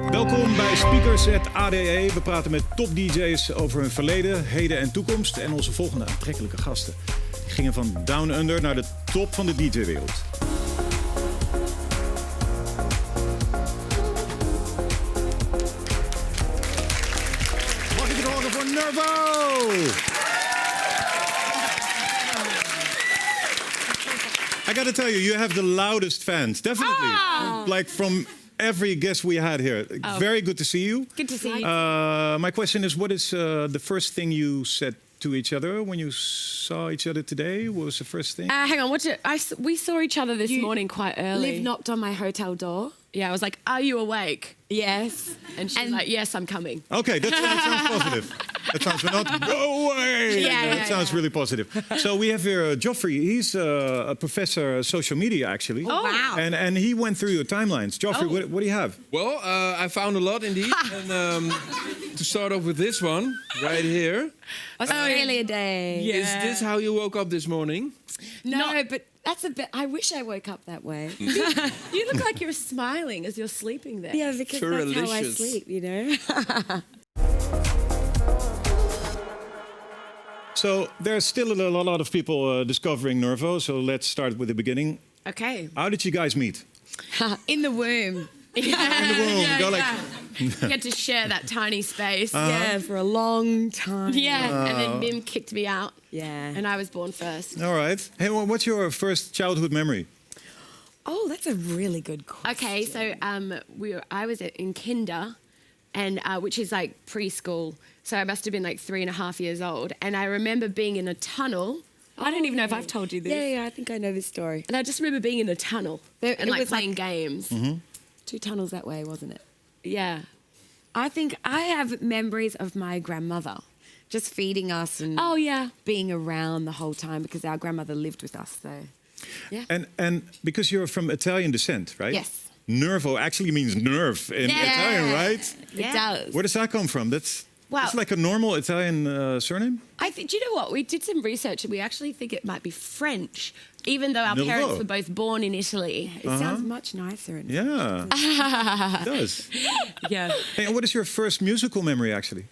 Welkom bij Speakers at ADE. We praten met top-dj's over hun verleden, heden en toekomst. En onze volgende aantrekkelijke gasten die gingen van Down Under naar de top van de DJ-wereld. Mag ik het horen voor Nervo? I gotta tell you have the loudest fans, definitely. Like from every guest we had here. Very good to see you. Good to see you. My question is, what is the first thing you said to each other when you saw each other today? What was the first thing? Hang on, we saw each other this morning quite early. Liv knocked on my hotel door. Yeah, I was like, "Are you awake?" Yes. And she's like, "Yes, I'm coming." Okay, that sounds positive. That sounds not go away. That sounds really positive. So we have here Geoffrey. He's a professor of social media, actually. Oh, wow. And he went through your timelines. Geoffrey, what do you have? Well, I found a lot indeed. And to start off with this one, right here. Australia Day. Yeah. Is this how you woke up this morning? No, but that's a bit... I wish I woke up that way. You look like you're smiling as you're sleeping there. Yeah, because that's how I Feralicious. sleep, you know? So there's still a lot of people discovering Nervo. So let's start with the beginning. Okay. How did you guys meet? In the womb. In the womb. Go like. You had to share that tiny space. Yeah, for a long time. Yeah, and then Mim kicked me out. Yeah. And I was born first. All right. Hey, what's your first childhood memory? Oh, that's a really good question. Okay, so I was in kinder, and which is like preschool. So I must have been like 3.5 years old. And I remember being in a tunnel. I don't even know if I've told you this. Yeah, I think I know this story. And I just remember being in a tunnel There- and it like was playing games. 2 tunnels that way, wasn't it? Yeah. I think I have memories of my grandmother just feeding us and Oh, yeah. being around the whole time because our grandmother lived with us, so... Yeah. And because you're from Italian descent, right? Yes. Nervo actually means nerve in Italian, right? It does. Where does that come from? That's Well- like a normal Italian surname? I think, do you know what? We did some research and we actually think it might be French, even though our Nervo. parents were both born in Italy. It sounds much nicer. Yeah, it does. Yeah. Hey, and what is your first musical memory, actually?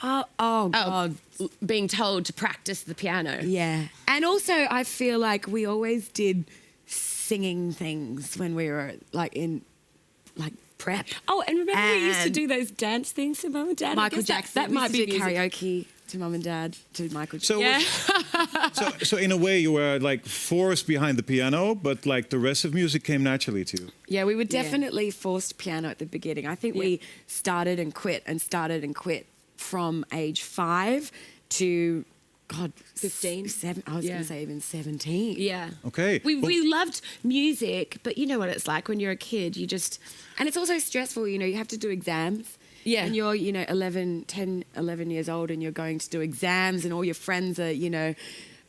Oh, God. Being told to practice the piano. Yeah. And also, I feel like we always did singing things when we were, like, in, like, prep. Oh, and remember we used to And- do those dance things to Mum and Dad? I Michael guess Jackson. That might be do music. karaoke to Mum and Dad, to Michael So, Jackson. so in a way, you were like forced behind the piano, but like the rest of music came naturally to you. Yeah, we were definitely forced piano at the beginning. I think we started and quit from age 5 to, God, 15? 7. I was going Yeah. to say even 17. Yeah. Okay. We loved music, but you know what it's like when you're a kid. You just... And it's also stressful, you know, you have to do exams. Yeah. And you're, 11 years old and you're going to do exams and all your friends are,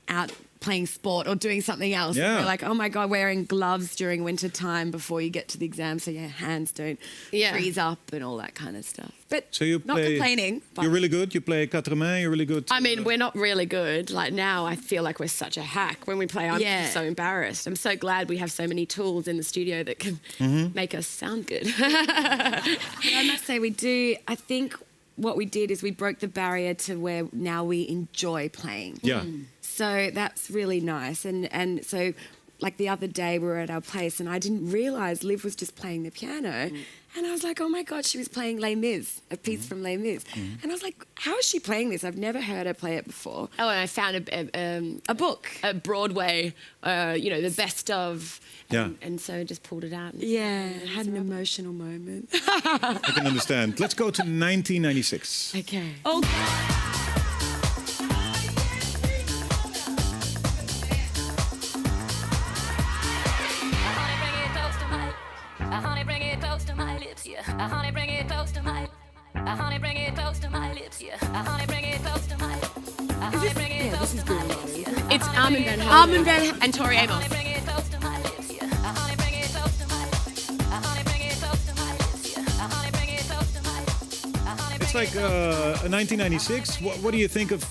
out playing sport or doing something else. Yeah. You're like, oh my God, wearing gloves during winter time before you get to the exam so your hands don't freeze up and all that kind of stuff. But So you not play, complaining. But You're really good. You play quatre mains. You're really good. I mean, we're not really good. Like now, I feel like we're such a hack. When we play, I'm Yeah. just so embarrassed. I'm so glad we have so many tools in the studio that can make us sound good. I must say I think what we did is we broke the barrier to where now we enjoy playing. Yeah. So that's really nice. And so, like the other day, we were at our place and I didn't realise Liv was just playing the piano. And I was like, oh my God, she was playing Les Mis, a piece from Les Mis. And I was like, how is she playing this? I've never heard her play it before. Oh, and I found A book. a Broadway, the best of. Yeah. And so I just pulled it out. Yeah, had an emotional moment. I can understand. Let's go to 1996. Okay. Oh, honey, bring it close to my lips, yeah. Honey, bring it close to my. Honey, bring it close to my lips, yeah. Honey, bring it close to my. Honey, bring it close to my lips, yeah. it's Armin van Helden. And Tori Amos. Bring it close to my lips, yeah. Honey, bring it close to my. Honey, bring it close to my lips, yeah. Honey, bring it close to my. It's like 1996. What do you think of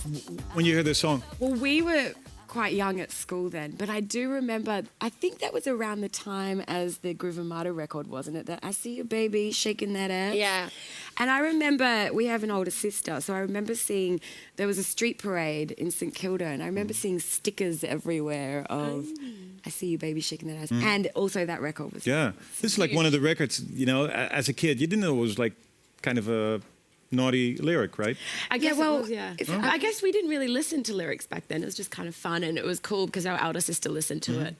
when you hear this song? Well, we were quite young at school then, but I do remember, I think that was around the time as the Groove Armada record, wasn't it? That I See Your Baby Shaking That Ass. Yeah. And I remember, we have an older sister, so I remember seeing, there was a street parade in St Kilda, and I remember seeing stickers everywhere of I See You Baby Shaking That Ass. And also that record was... Yeah. This is like one of the records, you know, as a kid, you didn't know it was like kind of a naughty lyric, right? I guess well, it was, yeah. I guess we didn't really listen to lyrics back then. It was just kind of fun, and it was cool because our elder sister listened to it.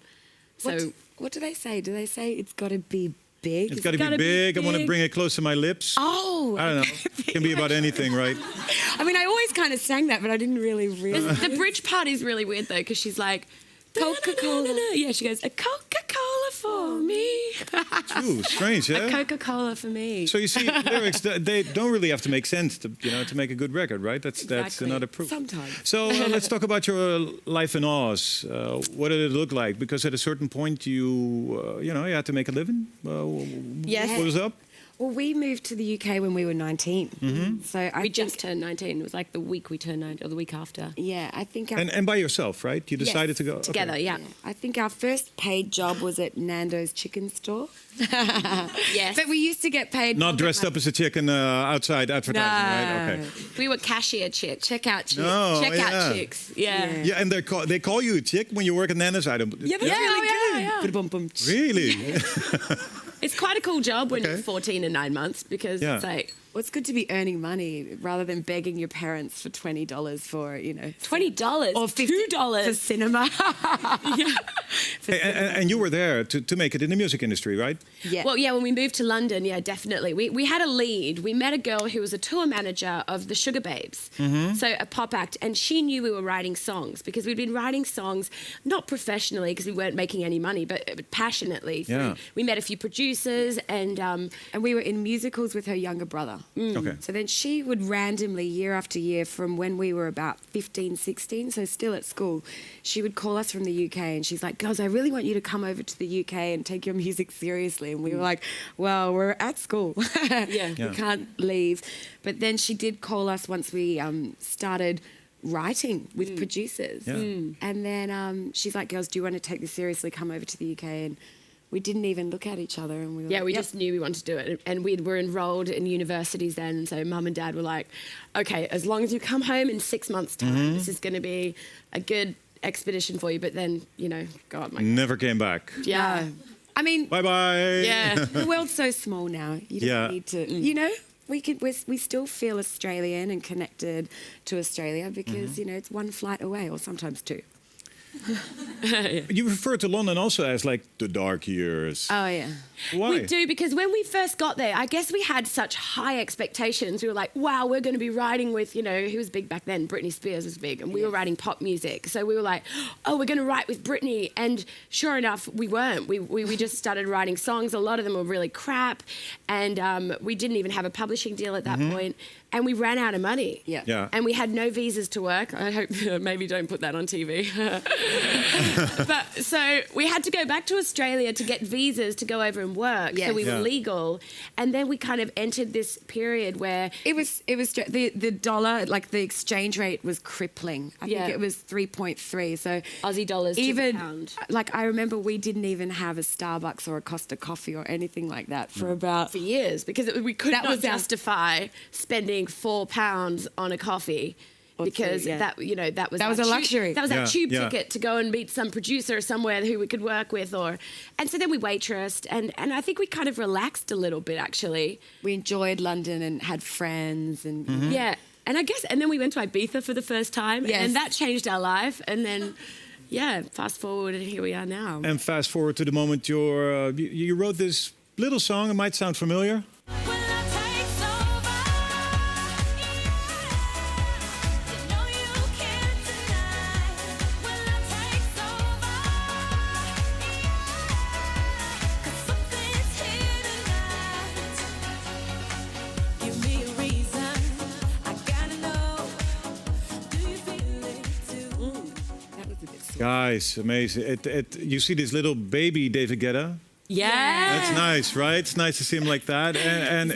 So What do they say? Do they say it's got to be big? It's got to be big. I want to bring it close to my lips. Oh! I don't know. It can be about anything, right? I mean, I always kind of sang that, but I didn't really realize. the bridge part is really weird though, because she's like, Coca-Cola. Yeah, she goes, a Coca-Cola for me. Ooh, strange, yeah? A Coca-Cola for me. So you see, lyrics, they don't really have to make sense to, you know, to make a good record, right? That's Exactly. another proof. Sometimes. So let's talk about your life in Oz. What did it look like? Because at a certain point, you know, you had to make a living. Yes. What was up? Well, we moved to the UK when we were 19. So I We think, just turned 19. It was like the week we turned 19, or the week after. yeah, I think our, And by yourself, right? You decided to go Together, okay. yeah. I think our first paid job was at Nando's chicken store. Yes. But we used to get paid. Not dressed up as a chicken outside advertising, right? Okay. We were cashier chicks. Checkout chicks. No, Checkout yeah. chicks. Yeah. Yeah, and they call you a chick when you work at Nana's. I don't. Yeah, that's Yeah, really oh, good. yeah, yeah. Ba-dum-bum. Really? It's quite a cool job when Okay. you're 14 and 9 months because Yeah. it's like Well, it's good to be earning money rather than begging your parents for $20 for, you know, $20 or $2 for cinema. And you were there to make it in the music industry, right? Yeah. Well, yeah, when we moved to London, yeah, definitely. We had a lead. We met a girl who was a tour manager of the Sugar Babes, so a pop act, and she knew we were writing songs because we'd been writing songs, not professionally because we weren't making any money, but passionately. Yeah. We met a few producers and and we were in musicals with her younger brother. Okay. So then she would randomly, year after year, from when we were about 15, 16, so still at school, she would call us from the UK and she's like, girls, I really want you to come over to the UK and take your music seriously. And we were like, well, we're at school. Yeah. We can't leave. But then she did call us once we started writing with producers. Yeah. And then she's like, girls, do you want to take this seriously? Come over to the UK. And we didn't even look at each other. And we were yeah, like, we "Yep." just knew we wanted to do it. And we were enrolled in universities then. And so mum and dad were like, okay, as long as you come home in 6 months' time, this is going to be a good expedition for you. But then, you know, God, my God. Never came back. Yeah. No. I mean, Bye bye. Yeah. the world's so small now. You don't Yeah. need to, you know, we still feel Australian and connected to Australia because, you know, it's one flight away or sometimes two. You refer to London also as like the dark years. Oh, yeah. Why? We do, because when we first got there, I guess we had such high expectations. We were like, wow, we're going to be writing with, you know, who was big back then? Britney Spears was big, and we were writing pop music. So we were like, oh, we're going to write with Britney. And sure enough, we weren't. We just started writing songs. A lot of them were really crap. And we didn't even have a publishing deal at that point. And we ran out of money. Yeah. Yeah. And we had no visas to work. I hope maybe don't put that on TV. But so we had to go back to Australia to get visas to go over and work. Yes. So we Yeah. were legal. And then we kind of entered this period where It was the dollar, like the exchange rate was crippling. I Yeah. think it was 3.3. So Aussie dollars to the even pound. like I remember we didn't even have a Starbucks or a Costa coffee or anything like that for about for years, because we could That not was our- justify spending £4 on a coffee. Or Because two, yeah. that, you know, that was That was our a tube- luxury. That was our Yeah, tube yeah. ticket to go and meet some producer somewhere who we could work with, and so then we waitressed, and I think we kind of relaxed a little bit actually. we enjoyed London and had friends and Yeah, and I guess, and then we went to Ibiza for the first time, Yes. and that changed our life, and then. Yeah, fast forward and here we are now. And fast forward to the moment you wrote this little song. It might sound familiar. When I take over, you know you can't deny. When I take over, 'cause something's here tonight. Give me a reason, I gotta know. Do you feel it too? that was a bit sweet. Guys, amazing. You see this little baby David Guetta Yeah. That's nice, right? It's nice to see him like that. And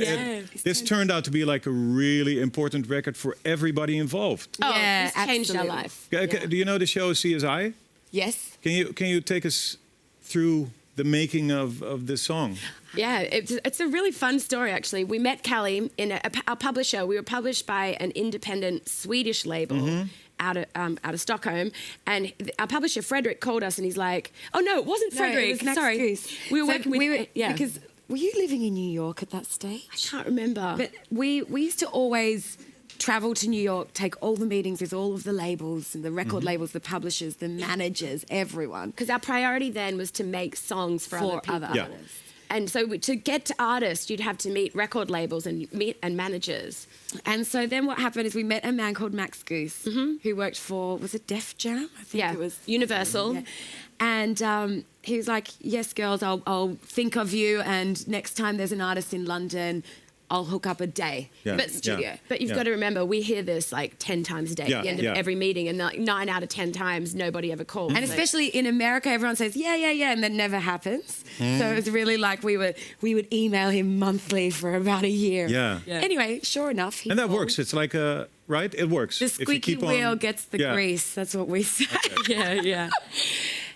this turned out to be like a really important record for everybody involved. Oh, Yeah, it's changed our absolutely. life. Do you know the show CSI? Yes. Can you take us through the making of this song? Yeah, it's a really fun story, actually. We met Callie in our publisher. We were published by an independent Swedish label out of Stockholm. And our publisher, Frederick, called us and he's like, oh, no, it wasn't Frederick. it was Max Sorry. Goose. We were So working with... Because were you living in New York at that stage? I can't remember. But we used to always travel to New York, take all the meetings with all of the labels and the record labels, the publishers, the managers, everyone. Because our priority then was to make songs for other people. Yeah. artists. And so to get to artists, you'd have to meet record labels and managers. And so then what happened is we met a man called Max Goose who worked for, was it Def Jam? I think Yeah, it was. Universal. Yeah. And he was like, yes, girls, I'll think of you, and next time there's an artist in London, I'll hook up a day. Yeah. But studio. But you've got to remember, we hear this like 10 times a day Yeah, at the end yeah. of every meeting, and like 9 out of 10 times nobody ever calls. And especially in America, everyone says, yeah, and that never happens. So it was really like we would email him monthly for about a year. Yeah. Anyway, sure enough, he And that called. works. It's like right? It works. The If you squeaky keep on- wheel gets the Yeah. grease. That's what we say. yeah.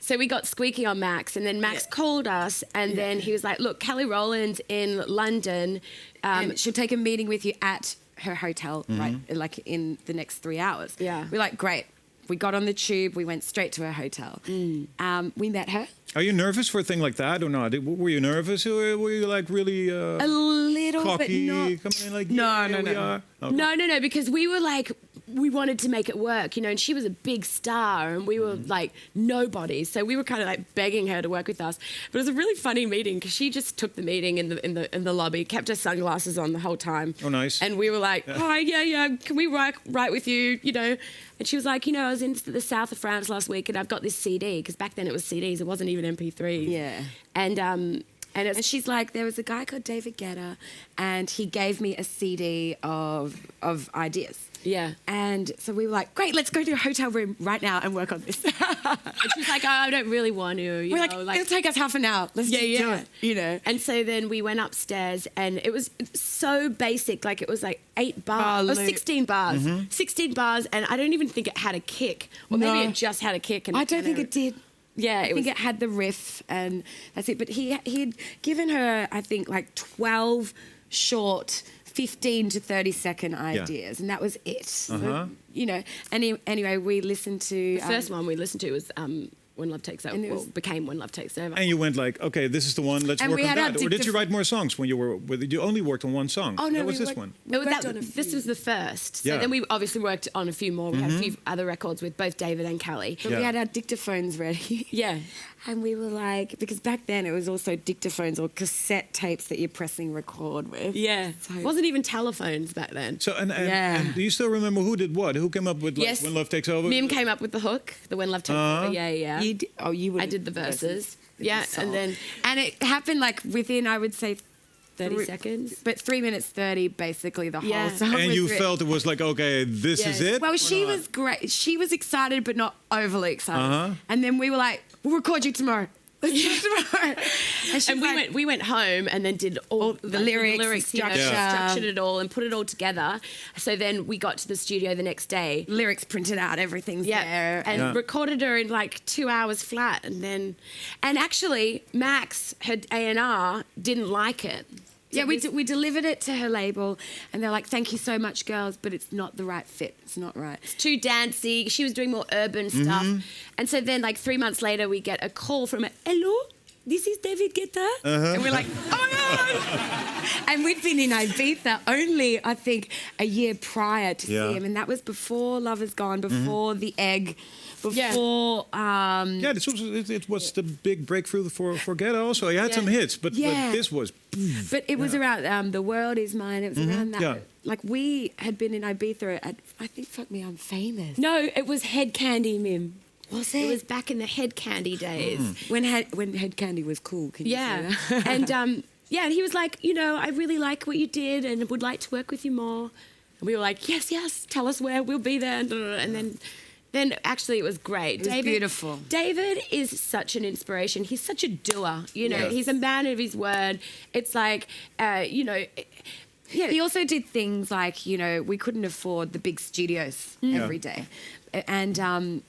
So we got squeaky on Max, and then Max called us, and then he was like, look, Kelly Rowland's in London. And she'll take a meeting with you at her hotel, right? Like in the next 3 hours. Yeah. We're like, great. We got on the tube. We went straight to her hotel. We met her. Are you nervous for a thing like that or not? Were you nervous, or were you like really A little, cocky, but not. coming in like, No, yeah, no, we no. are? Okay. No, because we were like, we wanted to make it work, and she was a big star, and we were like nobody, so we were kind of like begging her to work with us. But it was a really funny meeting because she just took the meeting in the lobby, kept her sunglasses on the whole time. Oh, nice. And we were like, hi, yeah, can we write with you, And she was like, I was in the south of France last week, and I've got this CD, because back then it was CDs, it wasn't even MP3s. Yeah. And And she's like, there was a guy called David Guetta, and he gave me a CD of ideas. yeah. And so we were like, great, let's go to a hotel room right now and work on this. And she's like, I don't really want to. We're like, it'll take us half an hour. Let's just do it, And so then we went upstairs, and it was so basic. Like, it was like 8 bars, or 16 bars. 16 bars, and I don't even think it had a kick. Or maybe No. it just had a kick. And I don't think it did. Yeah, I think it had the riff, and that's it. But he had given her, I think, like 12 short 15 to 30-second ideas, and that was it. So, anyway, we listened to... The first one we listened to was When Love Takes Over. And it was- Became When Love Takes Over. And you went like, okay, this is the one. Let's And work we on had our that. Or did you dictaph- write more songs when you were? You only worked on one song. Oh, no, that was we this worked- one. It was worked on a this few. was the first. So Yeah. then we obviously worked on a few more. We had a few other records with both David and Callie. But Yeah. we had our dictaphones ready. Yeah. And we were like, because back then it was also dictaphones or cassette tapes that you're pressing record with. Yeah. So- It wasn't even telephones back then. So and Yeah. do you still remember who did what? Who came up with like Yes. When Love Takes Over? Mim came up with the hook, the When Love Takes Over. Yeah. You would. I did the verses. Yeah, and then and it happened like within, I would say, 30 seconds. But 3 minutes 30, basically the Yeah. whole song. And was you written. felt it was like, okay, this Yeah. is it. Well, she was great. She was excited, but not overly excited. Uh-huh. And then we were like, "We'll record you tomorrow." Let's do it tomorrow. she's And like, we went home and then did all the lyrics, structure, Yeah. structured it all and put it all together. So then we got to the studio the next day. lyrics printed out, everything's there. And Yeah. recorded her in like 2 hours flat, and actually Max, her A&R, didn't like it. Yeah, we delivered it to her label, and they're like, "Thank you so much, girls, but it's not the right fit. It's not right." Too dancey. She was doing more urban stuff. Mm-hmm. And so then, like 3 months later, we get a call from her. Hello, this is David Guetta. And we're like, oh my God. And we'd been in Ibiza only, I think, a year prior to Yeah. see him, and that was before Love Is Gone, before The Egg, before. Yeah, it was the big breakthrough for Guetta also. He had some hits, but this was... But it was around The World Is Mine. It was around that. Yeah. Like, we had been in Ibiza at, I think, Fuck Me, I'm Famous. No, it was Head Candy, Mim. Was It was back in the Head Candy days. when Head Candy was cool. Can you say Yeah. that? And and he was like, I really like what you did and would like to work with you more. And we were like, yes, tell us where, we'll be there. And then then actually it was great. It was beautiful. David is such an inspiration. He's such a doer. You know, Yeah. he's a man of his word. It's like, you know. Yeah. He also did things like, you know, we couldn't afford the big studios every day. And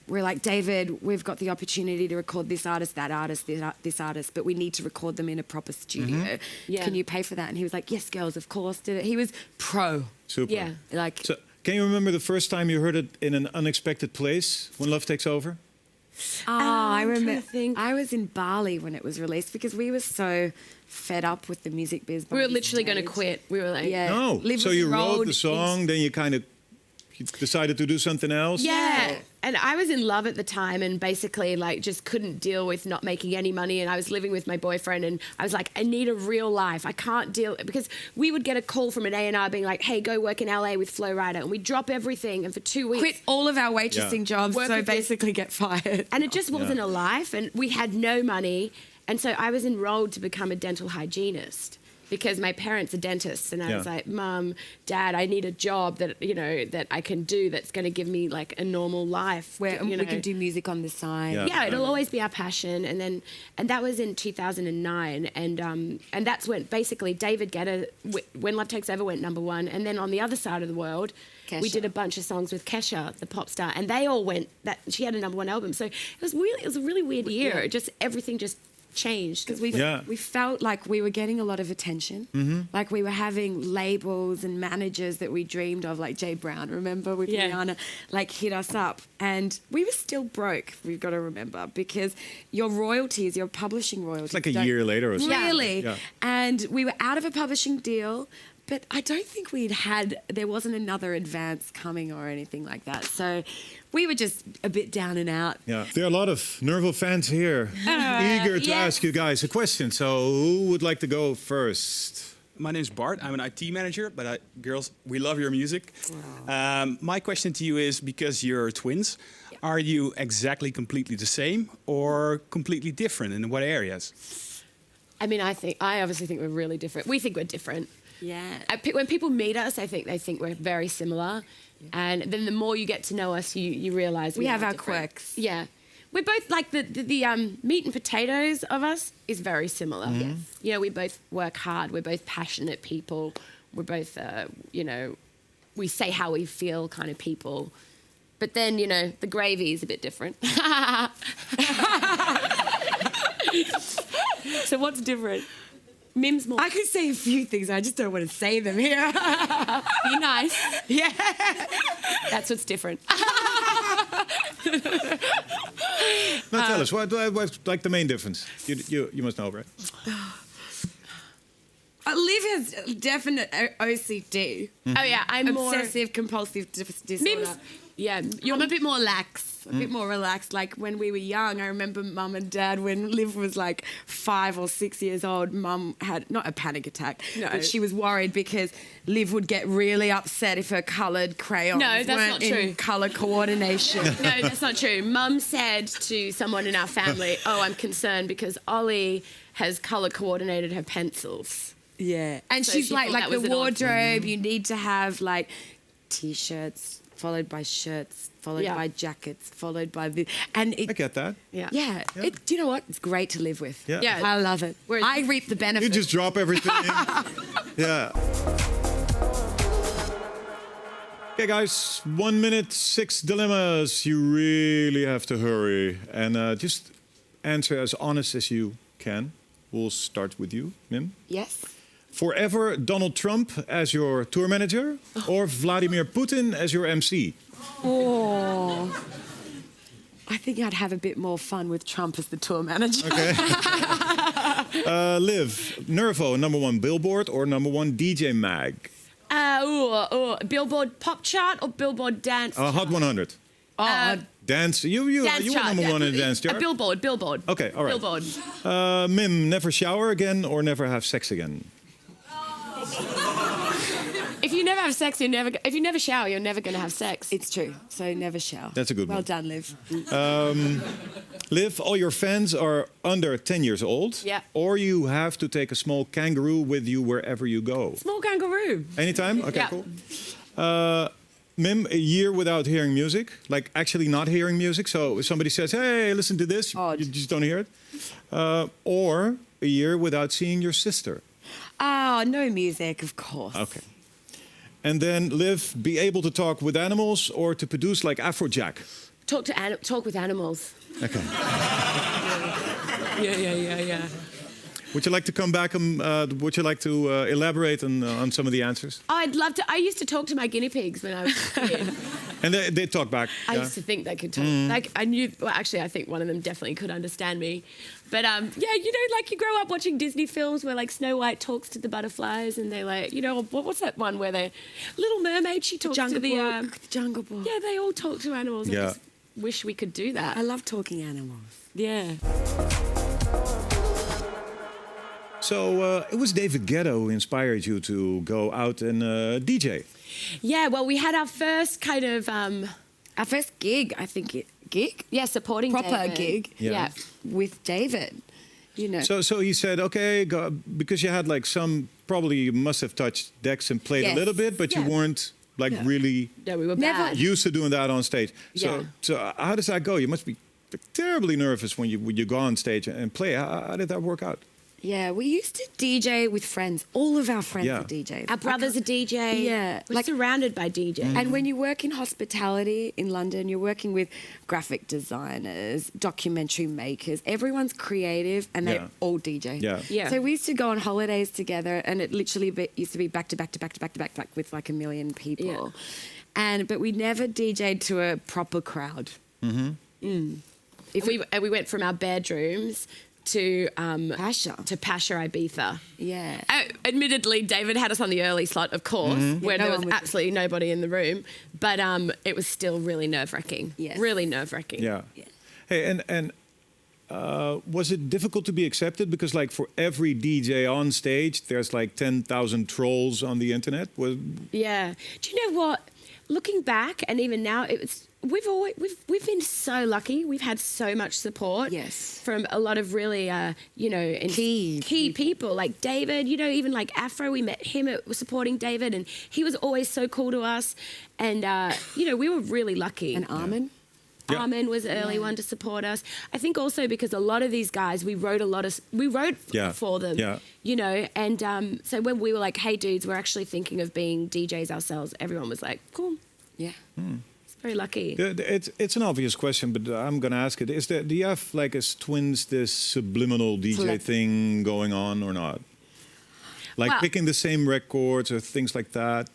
we're like, David, we've got the opportunity to record this artist, that artist, this artist, but we need to record them in a proper studio. Yeah. Can you pay for that? And he was like, yes, girls, of course. Did it. He was pro. Super. Yeah. Like, So, can you remember the first time you heard it in an unexpected place when Love Takes Over? I I'm trying remember. to think. I was in Bali when it was released because we were so fed up with the music biz. We were by this literally going to stage. quit. We were like, Yeah. No. Liv So was you wrote enrolled the song, then you kind of decided to do something else? Yeah. And I was in love at the time and basically like just couldn't deal with not making any money. And I was living with my boyfriend and I was like, I need a real life. I can't deal, because we would get a call from an A&R being like, hey, go work in LA with Flo Rida. And we'd drop everything. And for 2 weeks. Quit all of our waitressing jobs, Work so with this- basically get fired. And it just wasn't a life. And we had no money. And so I was enrolled to become a dental hygienist because my parents are dentists. And I was Yeah. like, Mum, Dad, I need a job that, you know, that I can do that's going to give me like a normal life. Where you we know. can do music on the side. Yeah. Yeah, it'll always be our passion. And that was in 2009. And that's when basically David Guetta, When Love Takes Over, went #1. And then on the other side of the world, we Kesha. did a bunch of songs with Kesha, the pop star, and they all went. That she had a #1 album. So it was a really weird year. Yeah. It just everything just changed Because Yeah. we felt like we were getting a lot of attention. Like we were having labels and managers that we dreamed of, like Jay Brown, remember, with Yeah. Rihanna, like hit us up. And we were still broke, we've got to remember, because your royalties, your publishing royalties. It's like a don't- year later or something. Really? Yeah. And we were out of a publishing deal, but I don't think there wasn't another advance coming or anything like that. So we were just a bit down and out. Yeah. There are a lot of Nervo fans here eager to yes. ask you guys a question. So who would like to go first? My name's Bart. I'm an IT manager, but girls, we love your music. My question to you is, because you're twins, are you exactly completely the same or completely different, and in what areas? I mean, I obviously think we're really different. We think we're different. Yeah. When people meet us, I think they think we're very similar. And then the more you get to know us, you realize We have are our different. quirks. Yeah. We're both like the meat and potatoes of us is very similar. Yes. You know, we both work hard. We're both passionate people. We're both, you know, we say how we feel kind of people. But then, you know, the gravy is a bit different. So what's different? Mim's more. I could say a few things, I just don't want to say them here. Be nice. Yeah. That's what's different. Now tell us, what's like the main difference? You must know, right? Liv has definite OCD. Oh yeah, I'm more Obsessive compulsive disorder. Mim's. Yeah, I'm a bit more lax, a bit more relaxed. Like when we were young, I remember Mum and Dad, when Liv was like 5 or 6 years old, Mum had, not a panic attack, No. but she was worried because Liv would get really upset if her coloured crayons No, that's weren't not in true. colour coordination. No, that's not true. Mum said to someone in our family, "Oh, I'm concerned because Ollie has colour coordinated her pencils." Yeah. And So she's she like thought that the was an odd- wardrobe, you need to have like T-shirts, followed by shirts, followed Yeah. by jackets, followed by the... And I it... get that. Yeah. Yeah. Do you know what? It's great to live with. Yeah. Yeah. I love it. Whereas- I reap the You benefits. just drop everything. Yeah. Okay, guys, 1 minute, 6 dilemmas. You really have to hurry. And just answer as honest as you can. We'll start with you, Mim. Yes. Forever Donald Trump as your tour manager or Vladimir Putin as your MC? Oh. I think I'd have a bit more fun with Trump as the tour manager. Okay. Liv, Nervo, #1 Billboard or #1 DJ Mag? Billboard pop chart or Billboard dance? Hot 100. Dance. You Dance were chart. #1 in the dance chart. Billboard. Okay, all right. Billboard. Mim, never shower again or never have sex again? If you never have sex, if you never shower, you're never going to have sex. It's true. So never shower. That's a good well one. done, Liv. Liv, all your fans are under 10 years old. Yeah. Or you have to take a small kangaroo with you wherever you go. Small kangaroo. Anytime? Okay, Yeah. cool. Mim, a year without hearing music, like actually not hearing music. So if somebody says, "Hey, listen to this," Odd. you just don't hear it. Or a year without seeing your sister. Oh, no music, of course. Okay. And then Liv, be able to talk with animals or to produce like Afrojack. Talk with animals. Okay. Yeah. Would you like to come back and would you like to elaborate on some of the answers? I'd love to. I used to talk to my guinea pigs when I was a kid. And they talk back. I yeah? used to think they could talk. Like I knew. Well, actually, I think one of them definitely could understand me. But yeah, you know, like you grow up watching Disney films where like Snow White talks to the butterflies, and they like, you know, what's that one where they Little Mermaid? She talks to the Jungle Book. Yeah, they all talk to animals. Yeah. I just wish we could do that. I love talking animals. Yeah. So it was David Guetta who inspired you to go out and DJ. Yeah. Well, we had our first kind of Our first gig, I think gig? supporting Proper David. gig. Yeah. With David, you know. So he said, okay, go, because you had like probably you must have touched decks and played a Yes. little bit, but you Yeah. weren't like really No, we were Never- bad. used to doing that on stage. Yeah. So how does that go? You must be terribly nervous when you go on stage and play. How did that work out? Yeah, we used to DJ with friends. All of our friends Yeah. are DJs. Our brother's a DJ. Yeah, We're like- surrounded by DJs. And when you work in hospitality in London, you're working with graphic designers, documentary makers. Everyone's creative and they Yeah. all DJ. Yeah. Yeah. So we used to go on holidays together and it literally used to be back to back to back to back to back to back with like a million people. But we never DJ'd to a proper crowd. And we went from our bedrooms to Pasha Ibiza. Yeah. Admittedly, David had us on the early slot, of course, where no there one was was- absolutely nobody in the room. But it was still really nerve-wracking. Yes. Really nerve-wracking. Yeah. Hey, and was it difficult to be accepted? Because like for every DJ on stage, there's like 10,000 trolls on the internet. Yeah. Do you know what? Looking back, and even now, we've been so lucky. We've had so much support. Yes. From a lot of really, key people like David. You know, even like Afro. We met him supporting David, and he was always so cool to us. And we were really lucky. And Armin. Yeah. Armin was the early one to support us. I think also because a lot of these guys, we wrote Yeah. for them. Yeah. You know, and so when we were like, hey dudes, we're actually thinking of being DJs ourselves, everyone was like, cool. Yeah. It's very lucky. It's an obvious question, but I'm gonna ask it. Do you have like as twins this subliminal DJ thing going on or not? Like Well- picking the same records or things like that?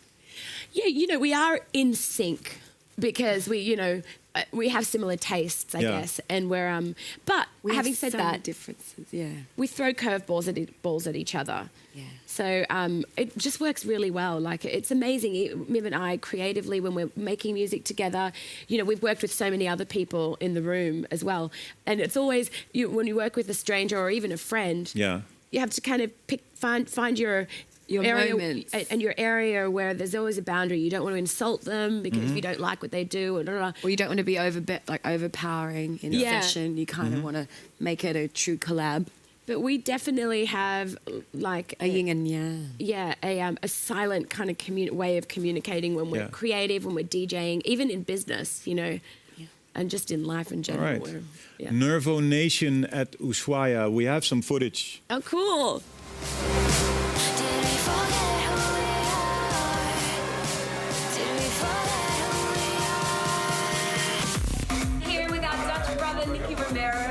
Yeah, you know, we are in sync because we have similar tastes, I Yeah. guess, and we're but We having have said some that, differences, yeah. we throw curveballs at each other. Yeah. So it just works really well. Like it's amazing. Miv and I creatively, when we're making music together, you know, we've worked with so many other people in the room as well. And it's always when you work with a stranger or even a friend, Yeah. you have to kind of find your area moments. and your area where there's always a boundary. You don't want to insult them because if you don't like what they do, Or you don't want to be overpowering in a Yeah. session. You kind of want to make it a true collab. But we definitely have like A yin and yang. a silent kind of way of communicating when we're Yeah. creative, when we're DJing, even in business, you know, and just in life in All general. right. we're- Yeah. Nervo Nation at Ushuaia. We have some footage. Oh, cool. Did we forget who we are? Did we forget who we are? Here with our Dutch brother, Nicky Romero.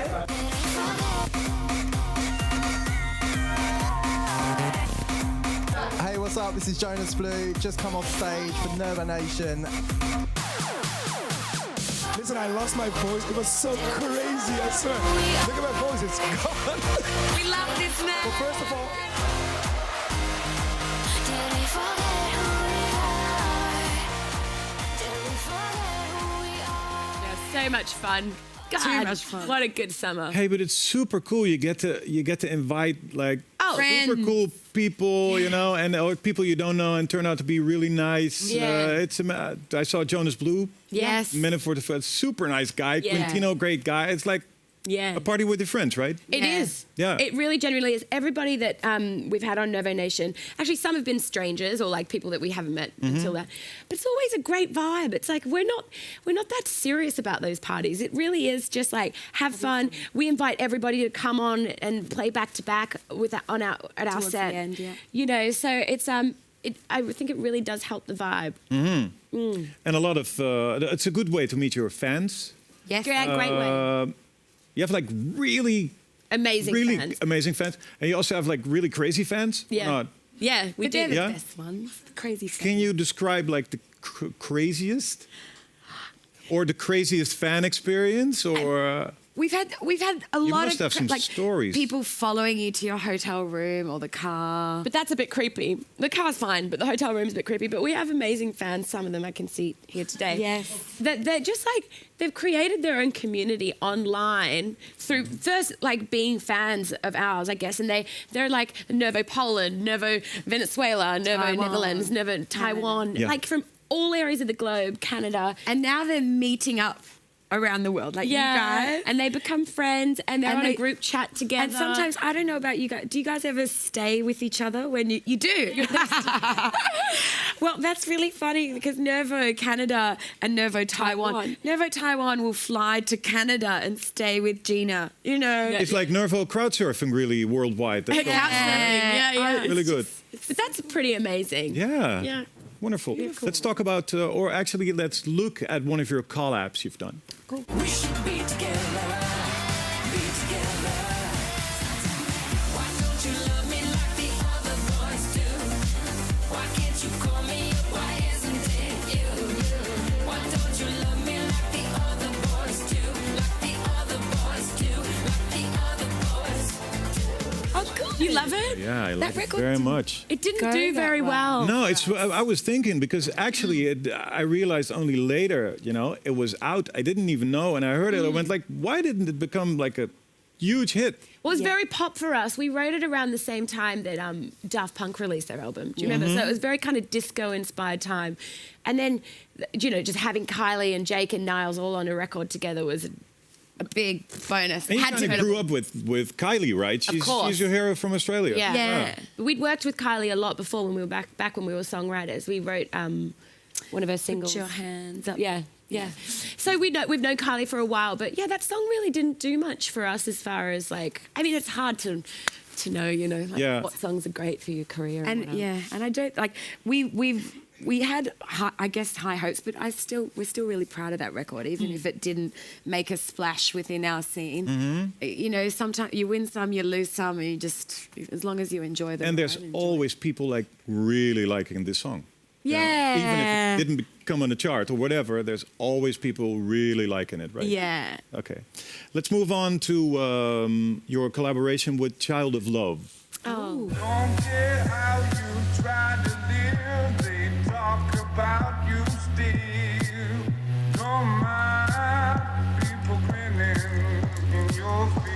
Hey, what's up? This is Jonas Blue. Just come off stage for Nervo Nation. Listen, I lost my voice. It was so crazy, I swear. Look at my voice, it's gone. We love this man. Well, first of all, Did we forget who we are? Did we forget who we are? Yeah, so much fun. God, Too much fun. What a good summer. Hey, but it's super cool. You get to invite like super cool people, you know, and or people you don't know and turn out to be really nice. Yeah. I saw Jonas Blue. Yes. Minute for the first, super nice guy. Yeah. Quintino, great guy. It's like Yeah. a party with your friends, right? It is. Yeah. It really genuinely is. Everybody that we've had on Nervo Nation, actually some have been strangers or like people that we haven't met until that. But it's always a great vibe. It's like we're not that serious about those parties. It really is just like have fun. We invite everybody to come on and play back to back with at our Towards set. the end, yeah. You know, so it's I think it really does help the vibe. And a lot of it's a good way to meet your fans. Yes. Yeah, great way. You have like really Amazing fans. amazing fans, and you also have like really crazy fans. or Yeah. not? Yeah, we But they're do. the Yeah? best ones. The crazy fans. Can you describe like the craziest, or the craziest fan experience, or? We've had a You lot must of have some like stories. people following you to your hotel room or the car. But that's a bit creepy. The car's fine, but the hotel room's a bit creepy. But we have amazing fans. Some of them I can see here today. Yes. They're just like, they've created their own community online through first like being fans of ours, I guess. And they're like Nervo Poland, Nervo Venezuela, Nervo Taiwan. Netherlands, Nervo Taiwan, Yeah. like from all areas of the globe, Canada. And now they're meeting up around the world, like you guys. And they become friends and they're And on a they- group chat together. And sometimes, I don't know about you guys, do you guys ever stay with each other when you do? Well, that's really funny because Nervo Canada and Nervo Taiwan. Nervo Taiwan will fly to Canada and stay with Gina, you know. It's like Nervo crowdsurfing really worldwide. That's yeah. really good. But that's pretty amazing. Yeah. Yeah. Wonderful. Let's talk about, or actually, let's look at one of your collabs you've done. We should be together, be together. Why don't you love me like the other boys do? Why can't you call me up? Why isn't it you? Why don't you love me like the other boys do? Like the other boys do, like the other boys do. Oh, cool. You love it? Yeah, I like it record very didn't much. It didn't Go do that very well. No, it's. I was thinking because actually, I realized only later. You know, it was out. I didn't even know, and I heard it. I went like, why didn't it become like a huge hit? Well, it was very pop for us. We wrote it around the same time that Daft Punk released their album. Do you remember? So it was very kind of disco-inspired time. And then, you know, just having Kylie and Jake and Niles all on a record together was a big bonus. And you Had to kind of be. grew up with Kylie, right? course. She's your hero from Australia. Yeah. Yeah. We'd worked with Kylie a lot before when we were back when we were songwriters. We wrote one of her singles. Put your hands up. Yeah. So we've known Kylie for a while, but yeah, that song really didn't do much for us as far as like, I mean, it's hard to know, you know, like Yeah. what songs are great for your career. And whatever. yeah, and I don't like we had I guess high hopes, but we're still really proud of that record, even if it didn't make a splash within our scene. You know, sometimes you win some, you lose some, and you just as long as you enjoy the And there's ride, enjoy. always people like really liking this song. You know? Yeah. Even if it didn't come on the chart or whatever, there's always people really liking it, right? Yeah. Okay. Let's move on to your collaboration with Child of Love. Oh. Don't care how you try to live, they talk about you still. Don't mind people grinning in your face.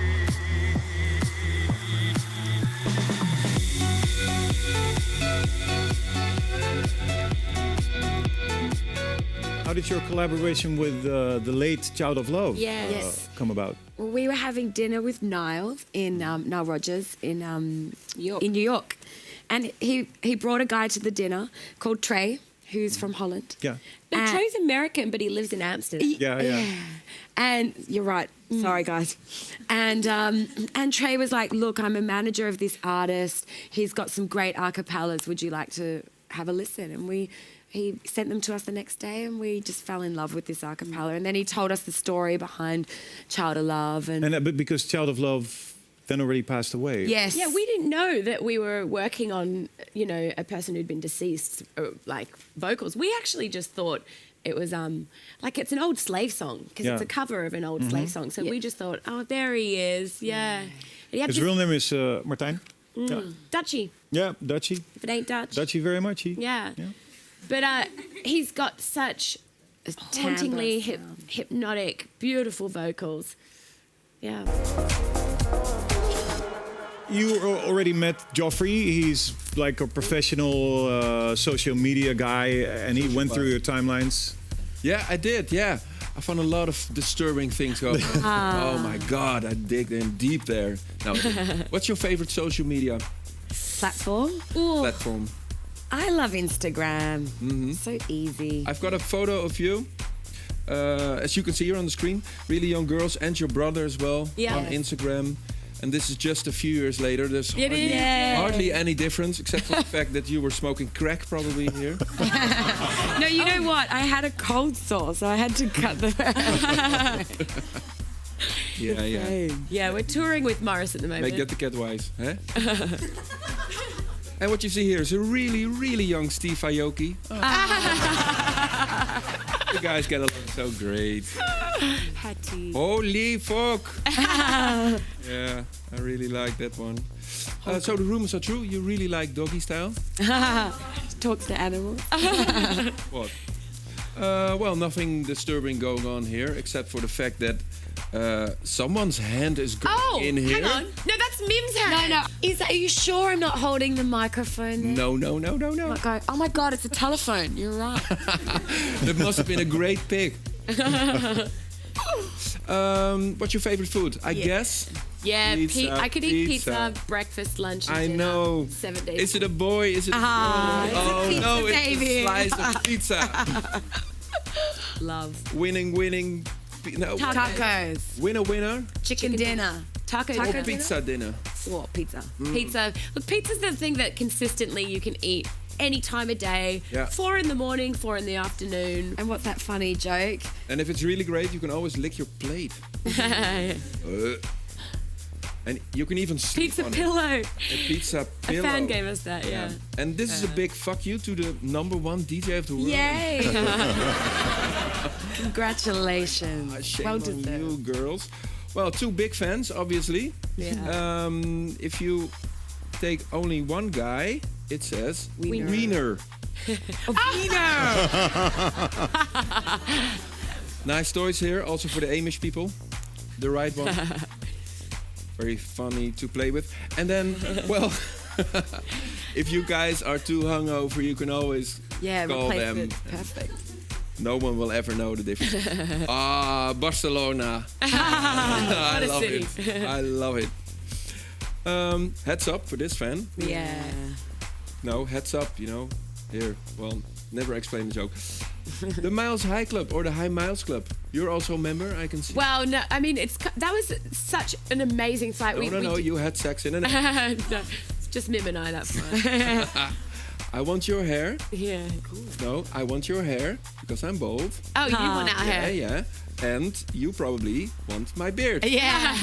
How did your collaboration with the late Child of Love Yes. come about? Well, we were having dinner with Niles in Nile Rodgers in New York, and he brought a guy to the dinner called Trey, who's from Holland. Yeah. No, Trey's American, but he lives in Amsterdam. Yeah. And you're right. Sorry, guys. And Trey was like, "Look, I'm a manager of this artist. He's got some great a cappellas. Would you like to have a listen?" And he sent them to us the next day, and we just fell in love with this a cappella. And then he told us the story behind Child of Love. And But because Child of Love then already passed away. yes, Yeah, we didn't know that we were working on, you know, a person who'd been deceased, like vocals. We actually just thought it was like it's an old slave song because it's a cover of an old slave song. So we just thought, oh, there he is. Yeah. His real name is Martijn. Yeah. Dutchie, Yeah, Dutchie. if it ain't Dutch. Dutchie very much. Yeah. But he's got such hauntingly hypnotic, beautiful vocals. Yeah. You already met Joffrey. He's like a professional social media guy, and he went through your timelines. Yeah, I did. Yeah. I found a lot of disturbing things going on. Oh my God, I dig in deep there. Now, what's your favorite social media Platform. platform? I love Instagram. So easy. I've got a photo of you. As you can see here on the screen, really young girls and your brother as well Yeah. on Instagram. And this is just a few years later. There's It is. hardly any difference, except for the fact that you were smoking crack probably here. No, you know what? I had a cold sore, so I had to cut the. Yeah. Yeah, we're touring with Morris at the moment. Make that the cat wise, huh? And what you see here is a really, really young Steve Aoki. You guys get along so great. Hattie. Holy fuck! Yeah, I really like that one. So the rumors are true. You really like doggy style. Talks to animals. What? Well, nothing disturbing going on here, except for the fact that someone's hand is going in here. Hang on. No, that's Mim's hand. No. Are you sure I'm not holding the microphone there? No. Not go, oh my God, it's a telephone. You're right. That must have been a great pick. What's your favorite food? I guess. Yeah, Pizza, I could eat pizza. pizza, breakfast, lunch, and I dinner, know. 7 days. Is it a boy? Is it a girl? it's a Oh pizza, no, it's baby. a slice of pizza. Love. winning. No, Tacos. winner. Chicken dinner. Tacos. Or pizza dinner. What? Pizza. Pizza. Look, pizza's the thing that consistently you can eat any time of day. Yeah. 4 in the morning, 4 in the afternoon. And what's that funny joke? And if it's really great, you can always lick your plate. And you can even sleep Pizza on pillow. it. A pizza A pillow. fan gave us that, yeah. And this is a big fuck you to the #1 DJ of the world. Yay! Congratulations. Shame Well on deserved. you, girls. Well, 2 big fans, obviously. Yeah. If you take only one guy, it says Wiener. Wiener. Nice toys here, also for the Amish people. The right one. Very funny to play with. And then, well, if you guys are too hungover, you can always call replace them. it. Perfect. No one will ever know the difference. Barcelona. I love city. it. I love it. Heads up for this fan. Yeah. No, heads up, Here, well, never explain the joke. The Miles High Club or the High Miles Club. You're also a member, I can see. Well, no, I mean, that was such an amazing flight. No, you had sex in it. No, it's just Mim and I, that's fine. I want your hair. Yeah. No, I want your hair because I'm bald. Oh, you want our hair? Yeah. And you probably want my beard. Yeah.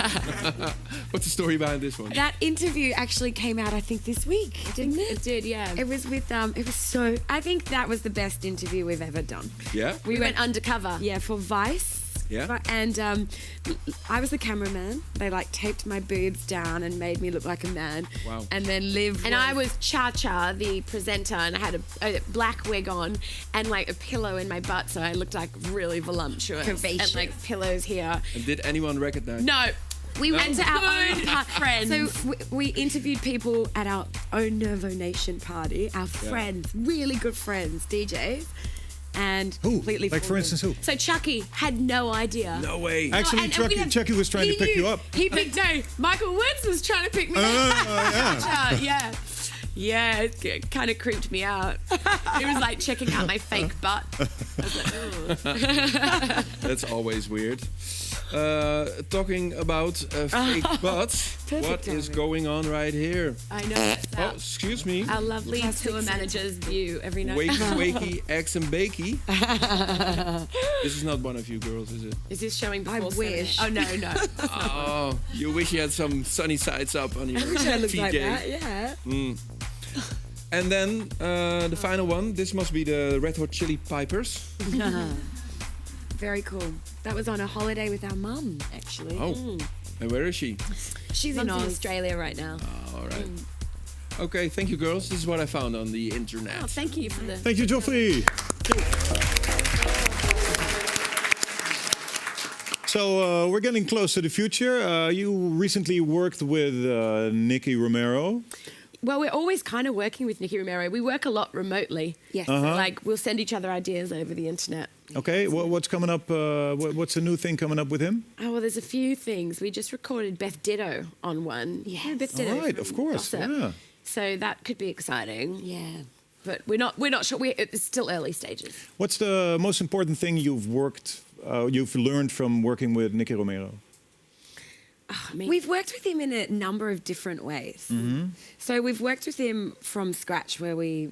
What's the story behind this one? That interview actually came out, I think, this week, didn't it? It did, yeah. It was with, it was so, I think that was the best interview we've ever done. Yeah? We went undercover. Yeah, for Vice. Yeah. And I was the cameraman. They taped my boobs down and made me look like a man. Wow. And then Liv And I was Cha-Cha, the presenter, and I had a black wig on and a pillow in my butt, so I looked really voluptuous. Curvaceous. And pillows here. And did anyone recognize? No. We went to our own friends. So we interviewed people at our own Nervo Nation party, our friends, really good friends, DJs, and Who? completely Like, for fooled instance, who? So Chucky had no idea. No way. Actually, and we had- Chucky was trying to pick you up. He picked Michael Woods was trying to pick me up. Yeah. Yeah. Yeah, it kind of creeped me out. It was like checking out my fake butt. I was like, ooh. That's always weird. Talking about fake butts, what is going on right here? I know. That's Oh, excuse me. our lovely tour manager's view every night. Wakey, eggs and bakey. This is not one of you girls, is it? Is this showing before I wish. 7? Oh, no. Oh, you wish you had some sunny sides up on your I wish I looked TJ. like that, yeah. And then the final one. This must be the Red Hot Chili Pipers. Very cool. That was on a holiday with our mum, actually. Oh, and where is she? She's in Mum's in Oz. Australia right now. All right. Okay, thank you, girls. This is what I found on the internet. Oh, thank you for the... Thank you, Joffrey. So we're getting close to the future. You recently worked with Nicky Romero. Well, we're always kind of working with Nicky Romero. We work a lot remotely. Yes. Like we'll send each other ideas over the internet. Okay, what's coming up? What's a new thing coming up with him? Oh, well, there's a few things. We just recorded Beth Ditto on one. Yes. Beth Ditto. All right, from of course. Gossip. Yeah. So that could be exciting. Yeah. But we're not sure. It's still early stages. What's the most important thing you've learned from working with Nicky Romero? I mean, We've worked with him in a number of different ways. So we've worked with him from scratch, where we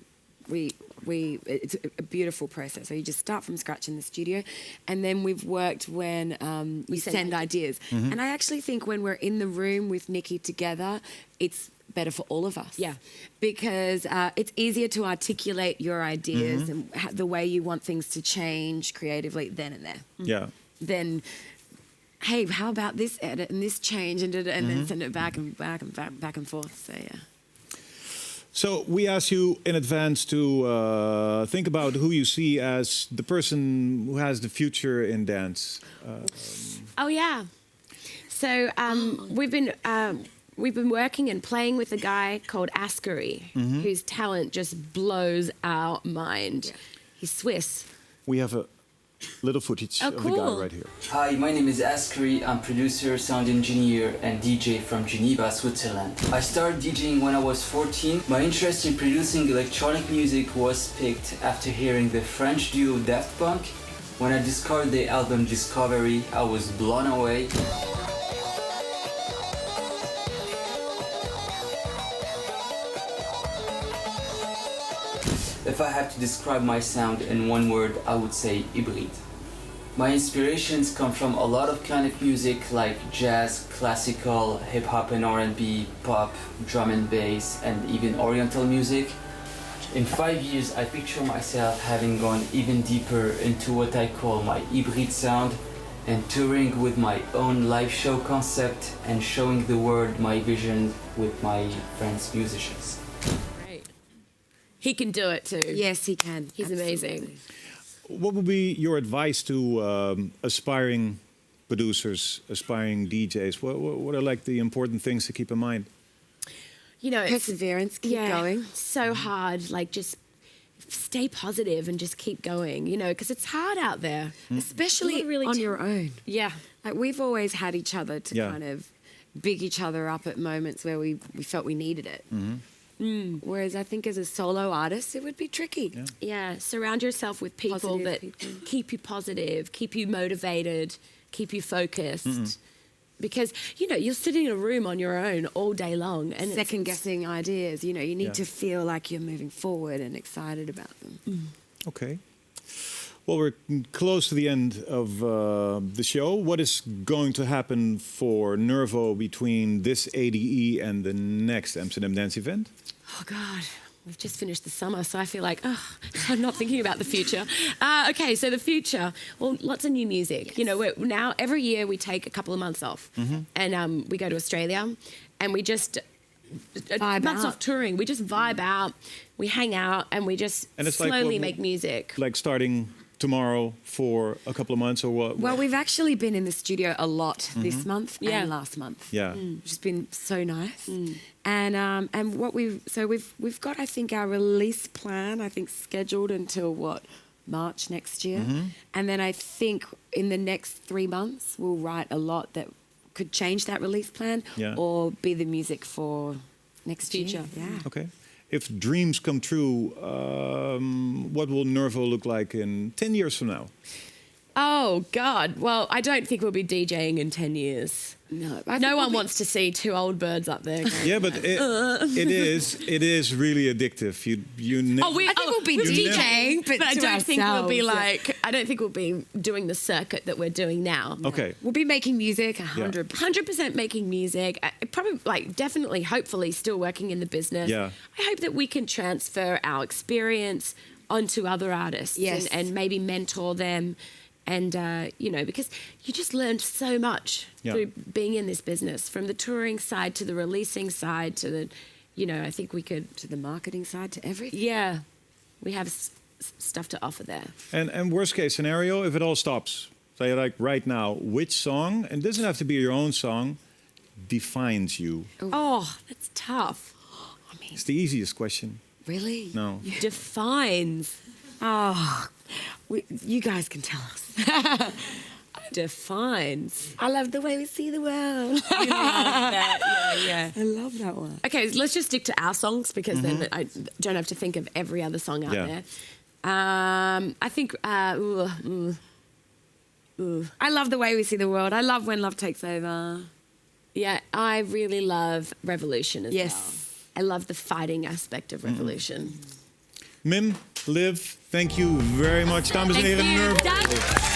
it's a beautiful process. So you just start from scratch in the studio, and then we've worked when we send ideas. And I actually think when we're in the room with Nicky together, it's better for all of us. Yeah. Because it's easier to articulate your ideas and the way you want things to change creatively then and there. Yeah. Then, hey, how about this edit and this change and then send it back and forth. So yeah. So we asked you in advance to think about who you see as the person who has the future in dance. Oh yeah. So we've been working and playing with a guy called Ascari, whose talent just blows our mind. Yeah. He's Swiss. We have a little footage of the guy cool. right here. Hi, my name is Askari. I'm producer, sound engineer, and DJ from Geneva, Switzerland. I started DJing when I was 14. My interest in producing electronic music was picked after hearing the French duo Daft Punk. When I discovered the album Discovery, I was blown away. If I have to describe my sound in one word, I would say hybrid. My inspirations come from a lot of kind of music like jazz, classical, hip-hop and R&B, pop, drum and bass, and even oriental music. In 5 years, I picture myself having gone even deeper into what I call my hybrid sound and touring with my own live show concept and showing the world my vision with my friends musicians. He can do it too. Yes, he can. He's amazing. Absolutely. What would be your advice to aspiring producers, aspiring DJs? What are like the important things to keep in mind? You know, Perseverance, keep going. So hard. Like just stay positive and just keep going. You know, because it's hard out there, Especially really on your own. Yeah. Like we've always had each other to Yeah. kind of big each other up at moments where we felt we needed it. Whereas I think as a solo artist, it would be tricky. Yeah, surround yourself with people Positive that people. keep you positive, keep you motivated, keep you focused. Because, you know, you're sitting in a room on your own all day long. And Second guessing ideas, you know, you need Yeah. to feel like you're moving forward and excited about them. Okay. Well, we're close to the end of the show. What is going to happen for Nervo between this ADE and the next Amsterdam Dance event? Oh, God, we've just finished the summer, so I feel like, I'm not thinking about the future. Okay, so the future, well, lots of new music. Yes. You know, now every year we take a couple of months off and we go to Australia and we just... Vibe months out. off touring, we just vibe out, we hang out and we just And it's like slowly what- make music. Like starting tomorrow for a couple of months or what? Well, we've actually been in the studio a lot this month Yeah. and last month. Yeah. Which has been so nice. And what we've got, I think, our release plan, I think, scheduled until March next year. And then I think in the next 3 months we'll write a lot that could change that release plan Yeah. or be the music for next Future. year. Yeah. Okay. If dreams come true, what will Nervo look like in 10 years from now? Oh, God. Well, I don't think we'll be DJing in 10 years. No, No one wants to see two old birds up there. going, Yeah, but it is really addictive. You never. I think we'll be DJing, but I to don't think we'll be ourselves, yeah. I don't think we'll be doing the circuit that we're doing now. Okay. We'll be making music 100%. 100% making music. Probably, definitely, hopefully, still working in the business. Yeah. I hope that we can transfer our experience onto other artists Yes. and maybe mentor them. And, you know, because you just learned so much through being in this business, from the touring side to the releasing side to the, you know, I think we could... To the marketing side, to everything. Yeah, we have stuff to offer there. And worst case scenario, if it all stops, say like right now, which song, and it doesn't have to be your own song, defines you? Oh, that's tough. It's the easiest question. Really? No. Defines. Oh, you guys can tell us. Defines. I love the way we see the world. You love that. Yeah. I love that one. Okay, let's just stick to our songs because then I don't have to think of every other song out there. I think. I love the way we see the world. I love when love takes over. Yeah, I really love Revolution as well. Yes. I love the fighting aspect of Revolution. Mim, Liv, thank you very much. Dames en heren, Nervo.